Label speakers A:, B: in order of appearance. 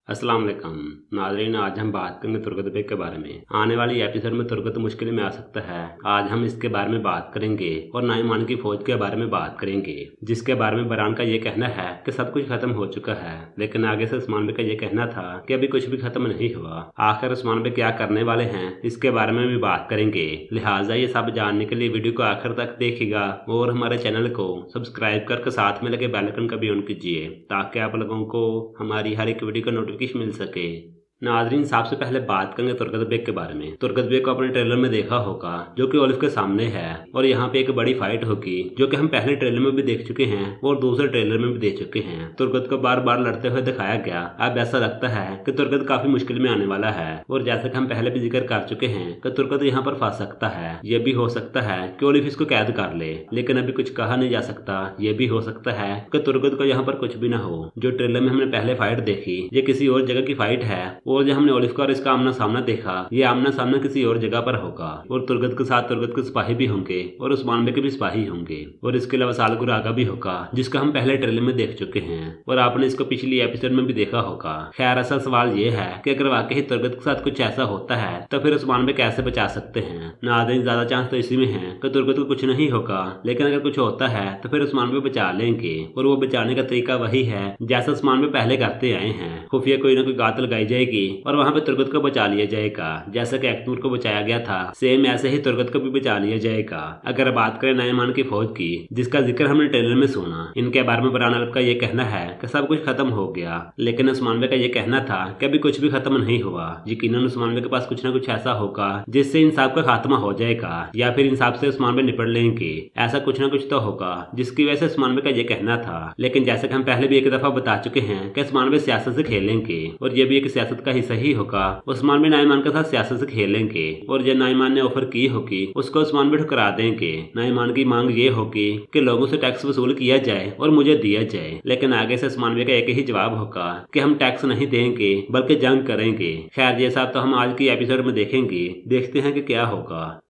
A: अस्सलाम वालेकुम नाज़रीन, आज हम बात करेंगे तुर्गत बेग के बारे में। आने वाली एपिसोड में तुर्गत मुश्किल में आ सकता है। आज हम इसके बारे में बात करेंगे और नाइमान की फौज के बारे में बात करेंगे, जिसके बारे में बरान का ये कहना है कि सब कुछ खत्म हो चुका है, लेकिन आगे से उस्मान बेग का ये कहना था कि अभी कुछ भी खत्म नहीं हुआ। आखिर उस्मान बेग क्या करने वाले हैं, इसके बारे में भी बात करेंगे। लिहाजा ये सब जानने के लिए वीडियो को आखिर तक देखिएगा और हमारे चैनल को सब्सक्राइब करके साथ में लगे बेल आइकन का भी ऑन कीजिए, ताकि आप लोगों को हमारी हर एक वीडियो का नोटिफिकेशन मिल सके। नाजरीन, सबसे पहले बात करेंगे तुर्गत बेग के बारे में। तुर्गत बेग को अपने ट्रेलर में देखा होगा, जो कि ओलिव के सामने है, और यहाँ पे एक बड़ी फाइट होगी, जो कि हम पहले ट्रेलर में भी देख चुके हैं और दूसरे ट्रेलर में भी देख चुके हैं। तुर्गत को बार बार लड़ते हुए दिखाया गया। अब ऐसा लगता है कि तुर्गत काफी मुश्किल में आने वाला है, और जैसा कि हम पहले भी जिक्र कर चुके हैं कि तुर्गत यहाँ पर फंस सकता है। ये भी हो सकता है कि ओलिव इसको कैद कर ले, लेकिन अभी कुछ कहा नहीं जा सकता। ये भी हो सकता है कि तुर्गत को यहाँ पर कुछ भी ना हो। जो ट्रेलर में हमने पहले फाइट देखी, ये किसी और जगह की फाइट है, और जो हमने ओलिव का और इसका आमना सामना देखा, ये आमना सामना किसी और जगह पर होगा, और तुर्गत के साथ तुर्गत के सिपाही भी होंगे और उस्मान बेग के भी सिपाही होंगे, और इसके अलावा सालगुर आगा भी होगा, जिसका हम पहले ट्रेलर में देख चुके हैं और आपने इसको पिछली एपिसोड में भी देखा होगा। खैर, असल सवाल ये है कि अगर वाकई तुर्गत के साथ कुछ ऐसा होता है तो फिर उस्मान बेग कैसे बचा सकते हैं। नाज़रीन, ज्यादा चांस तो इसी में है कि तुर्गत को कुछ नहीं होगा, लेकिन अगर कुछ होता है तो फिर उस्मान बेग बचा लेंगे, और वो बचाने का तरीका वही है जैसा उस्मान बेग पहले करते आए हैं। खुफिया कोई ना कोई गात लगाई जाएगी और वहां पे तुर्गत को बचा लिया जाएगा। जैसा कि अख्तूर को बचाया गया था, सेम ऐसे ही तुर्गत को भी बचा लिया जाएगा। अगर बात करें नाइमान की फौज की, जिसका जिक्र हमने ट्रेलर में सुना, इनके बारे में बरान अरब का ये कहना है कि सब कुछ खत्म हो गया, लेकिन उस्मान बेग का ये कहना था कि अभी कुछ भी खत्म नहीं हुआ। यकीनन उस्मान बेग के पास कुछ ना कुछ ऐसा होगा जिससे इंसाफ का खात्मा हो जाएगा, या फिर इंसाफ से उस्मान बेग निपट लेंगे। ऐसा कुछ ना कुछ तो होगा जिसकी वजह से उस्मान बेग का ये कहना था। लेकिन जैसे कि हम पहले भी एक दफा बता चुके हैं कि उस्मान बेग सियासत से खेलेंगे, और ये भी एक सियासत का हिस्सा ही होगा। उस्मान बेग नाइमान के साथ सियासत से खेलेंगे, और जो नाइमान ने ऑफर की होगी उसको उस्मान बेग ठुकरा देंगे। नाइमान की मांग ये होगी कि लोगों से टैक्स वसूल किया जाए और मुझे दिया जाए, लेकिन आगे से उस्मान बेग का एक ही जवाब होगा कि हम टैक्स नहीं देंगे बल्कि जंग करेंगे। खैर, ये सब तो हम आज की एपिसोड में देखेंगे। देखते हैं कि क्या होगा।